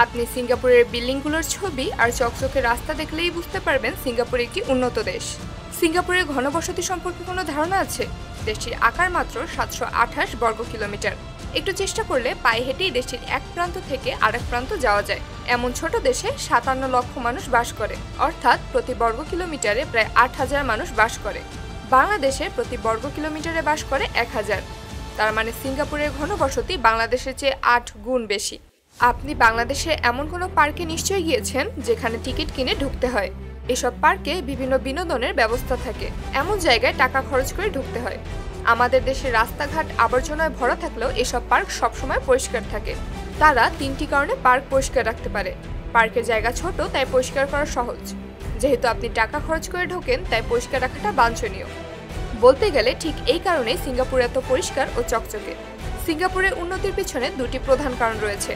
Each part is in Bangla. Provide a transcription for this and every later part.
আপনি সিঙ্গাপুরের বিল্ডিংগুলোর ছবি আর চকচকে রাস্তা দেখলেই বুঝতে পারবেন সিঙ্গাপুর একটি উন্নত দেশ। সিঙ্গাপুরের ঘনবসতি সম্পর্কে কোনো ধারণা আছে? দেশটির আকার মাত্র 728 বর্গ কিলোমিটার। একটু চেষ্টা করলে পায়ে হেঁটেই দেশটির এক প্রান্ত থেকে আরেক প্রান্ত যাওয়া যায়। এমন ছোট দেশে 57 লক্ষ মানুষ বাস করে, অর্থাৎ প্রতি বর্গ কিলোমিটারে প্রায় 8000 মানুষ বাস করে। বাংলাদেশে প্রতি বর্গ কিলোমিটারে বাস করে 1000। তার মানে সিঙ্গাপুরের ঘনবসতি বাংলাদেশের চেয়ে 8 গুণ বেশি। আপনি বাংলাদেশে এমন কোনো পার্কে নিশ্চয়ই গিয়েছেন যেখানে টিকিট কিনে ঢুকতে হয়। এসব পার্কে বিভিন্ন বিনোদনের ব্যবস্থা থাকে, এমন জায়গায় টাকা খরচ করে ঢুকতে হয়। আমাদের দেশের রাস্তাঘাট আবর্জনায় ভরা থাকলেও এসব পার্ক সবসময় পরিষ্কার থাকে। তারা 3টি কারণে পার্ক পরিষ্কার রাখতে পারে। পার্কের জায়গা ছোট, তাই পরিষ্কার করা সহজ। যেহেতু আপনি টাকা খরচ করে ঢোকেন, তাই পরিষ্কার রাখাটা বাঞ্ছনীয়। বলতে গেলে ঠিক এই কারণেই সিঙ্গাপুর এত পরিষ্কার ও চকচকে। সিঙ্গাপুরের উন্নতির পিছনে 2টি প্রধান কারণ রয়েছে।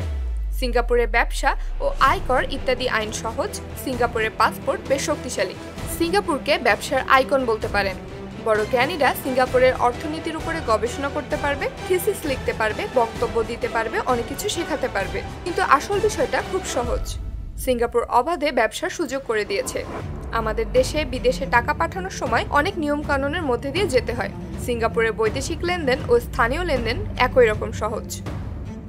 সিঙ্গাপুরের ব্যবসা ও আয়কর ইত্যাদি আইন সহজ। সিঙ্গাপুরের পাসপোর্ট বেশ শক্তিশালী। সিঙ্গাপুরকে ব্যবসার আইকন বলতে পারেন। বড় জ্ঞানীরা সিঙ্গাপুরের অর্থনীতির উপরে গবেষণা করতে পারবে, থিসিস লিখতে পারবে, বক্তব্য দিতে পারবে, অনেক কিছু শেখাতে পারবে। কিন্তু আসল বিষয়টা খুব সহজ। সিঙ্গাপুর অবাধে ব্যবসার সুযোগ করে দিয়েছে। আমাদের দেশে বিদেশে টাকা পাঠানোর সময় অনেক নিয়ম কানুনের মধ্যে দিয়ে যেতে হয়। সিঙ্গাপুরের বৈদেশিক লেনদেন ও স্থানীয় লেনদেন একই রকম সহজ।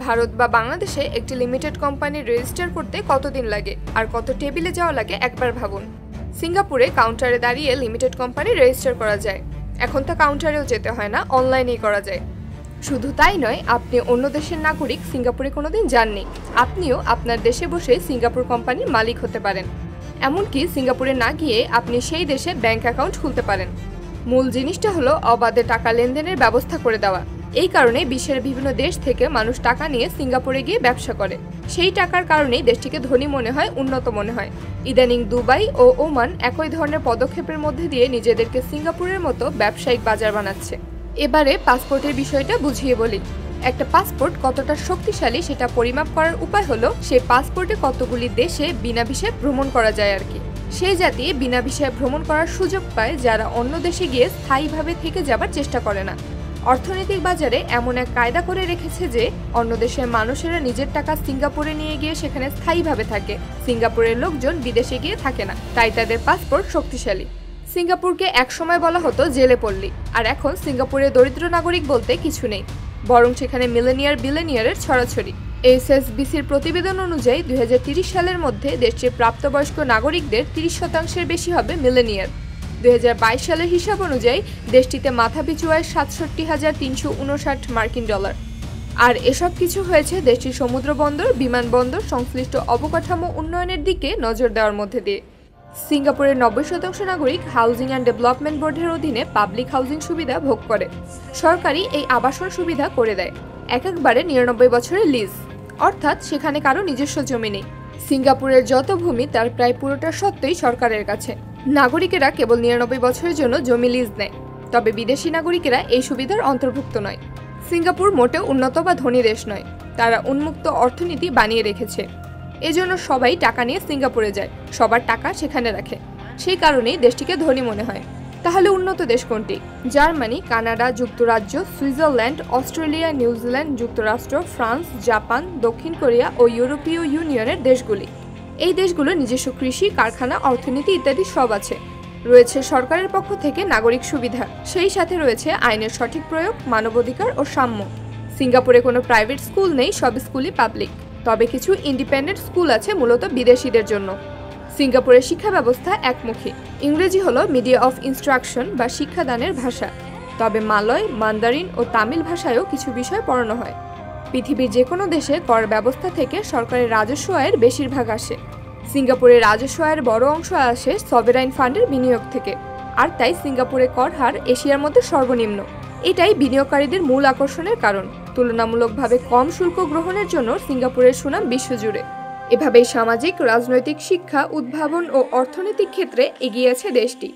ভারত বা বাংলাদেশে একটি লিমিটেড কোম্পানি রেজিস্টার করতে কতদিন লাগে আর কত টেবিলে যাওয়া লাগে একবার ভাবুন। সিঙ্গাপুরে কাউন্টারে দাঁড়িয়ে লিমিটেড কোম্পানি রেজিস্টার করা যায়। এখন তা কাউন্টারেও যেতে হয় না, অনলাইনেই করা যায়। শুধু তাই নয়, আপনি অন্য দেশের নাগরিক, সিঙ্গাপুরে কোনোদিন যাননি, আপনিও আপনার দেশে বসে সিঙ্গাপুর কোম্পানির মালিক হতে পারেন। এমনকি সিঙ্গাপুরে না গিয়ে আপনি সেই দেশে ব্যাংক অ্যাকাউন্ট খুলতে পারেন। মূল জিনিসটা হলো অবাধে টাকা লেনদেনের ব্যবস্থা করে দেওয়া। এই কারণে বিশ্বের বিভিন্ন দেশ থেকে মানুষ টাকা নিয়ে সিঙ্গাপুরে গিয়ে ব্যবসা করে। সেই টাকার কারণেই দেশটিকে ধনী মনে হয়, উন্নত মনে হয়। ইদানিং দুবাই ও ওমান একই ধরনের পদক্ষেপের মধ্যে দিয়ে নিজেদেরকে সিঙ্গাপুরের মতো ব্যবসায়িক বাজার বানাচ্ছে। এবারে পাসপোর্টের বিষয়টা বুঝিয়ে বলি। একটা পাসপোর্ট কতটা শক্তিশালী সেটা পরিমাপ করার উপায় হলো সেই পাসপোর্টে কতগুলি দেশে বিনা ভিসায় ভ্রমণ করা যায় আর কি। সেই জাতি বিনা ভিসায় ভ্রমণ করার সুযোগ পায় যারা অন্য দেশে গিয়ে স্থায়ীভাবে থেকে যাবার চেষ্টা করে না। অর্থনৈতিক বাজারে এমন এক কায়দা করে রেখেছে যে অন্য দেশের মানুষেরা নিজের টাকা সিঙ্গাপুরে নিয়ে গিয়ে সেখানে স্থায়ীভাবে থাকে। সিঙ্গাপুরের লোকজন বিদেশে গিয়ে থাকে না, তাই তাদের পাসপোর্ট শক্তিশালী। সিঙ্গাপুরকে একসময় বলা হতো জেলে পল্লী, আর এখন সিঙ্গাপুরে দরিদ্র নাগরিক বলতে কিছু নেই, বরং সেখানে মিলেনিয়ার বিলেনিয়ারের ছড়াছড়ি। এসএসবিসির প্রতিবেদন অনুযায়ী 2030 সালের মধ্যে দেশটির প্রাপ্তবয়স্ক নাগরিকদের 30% বেশি হবে মিলেনিয়ার। 2022 সালের হিসাব অনুযায়ী দেশটিতে মাথাপিছু আয় 67,359 মার্কিন ডলার। আর এসব কিছু হয়েছে দেশটির সমুদ্র বন্দর, বিমানবন্দর সংশ্লিষ্ট অবকাঠামো উন্নয়নের দিকে নজর দেওয়ার মধ্যে দিয়ে। সিঙ্গাপুরের 90% নাগরিক হাউজিং অ্যান্ড ডেভেলপমেন্ট বোর্ডের অধীনে পাবলিক হাউজিং সুবিধা ভোগ করে। সরকারি এই আবাসন সুবিধা করে দেয় একবারে 99 বছরের লিজ, অর্থাৎ সেখানে কারো নিজস্ব জমি নেই। সিঙ্গাপুরের যত ভূমি তার প্রায় পুরোটা সত্ত্বই সরকারের কাছে। নাগরিকেরা কেবল 99 বছরের জন্য জমি লিজ নেয়, তবে বিদেশি নাগরিকেরা এই সুবিধার অন্তর্ভুক্ত নয়। সিঙ্গাপুর মোটেও উন্নত বা ধনী দেশ নয়, তারা উন্মুক্ত অর্থনীতি বানিয়ে রেখেছে। এজন্য সবাই টাকা নিয়ে সিঙ্গাপুরে যায়, সবার টাকা সেখানে রাখে। সেই কারণেই দেশটিকে ধনী মনে হয়। তাহলে উন্নত দেশ কোনটি? জার্মানি, কানাডা, যুক্তরাজ্য, সুইজারল্যান্ড, অস্ট্রেলিয়া, নিউজিল্যান্ড, যুক্তরাষ্ট্র, ফ্রান্স, জাপান, দক্ষিণ কোরিয়া ও ইউরোপীয় ইউনিয়নের দেশগুলি। এই দেশগুলোর নিজস্ব কৃষি, কারখানা, অর্থনীতি ইত্যাদি সব আছে। রয়েছে সরকারের পক্ষ থেকে নাগরিক সুবিধা, সেই সাথে রয়েছে আইনের সঠিক প্রয়োগ, মানবাধিকার ও সাম্য। সিঙ্গাপুরে কোনো প্রাইভেট স্কুল নেই, সব স্কুলই পাবলিক। তবে কিছু ইন্ডিপেন্ডেন্ট স্কুল আছে মূলত বিদেশিদের জন্য। সিঙ্গাপুরের শিক্ষা ব্যবস্থা একমুখী। ইংরেজি হলো মিডিয়া অফ ইনস্ট্রাকশন বা শিক্ষাদানের ভাষা, তবে মালয়, মান্দারিন ও তামিল ভাষায়ও কিছু বিষয় পড়ানো হয়। পৃথিবীর যে কোনো দেশে কর ব্যবস্থা থেকে সরকারের রাজস্ব আয়ের বেশিরভাগ আসে। সিঙ্গাপুরের রাজস্ব আয়ের বড় অংশ আসে সভেরাইন ফান্ডের বিনিয়োগ থেকে, আর তাই সিঙ্গাপুরের কর হার এশিয়ার মধ্যে সর্বনিম্ন। এটাই বিনিয়োগকারীদের মূল আকর্ষণের কারণ। তুলনামূলকভাবে কম শুল্ক গ্রহণের জন্য সিঙ্গাপুরের সুনাম বিশ্বজুড়ে। এভাবেই সামাজিক, রাজনৈতিক, শিক্ষা, উদ্ভাবন ও অর্থনৈতিক ক্ষেত্রে এগিয়ে আছে দেশটি।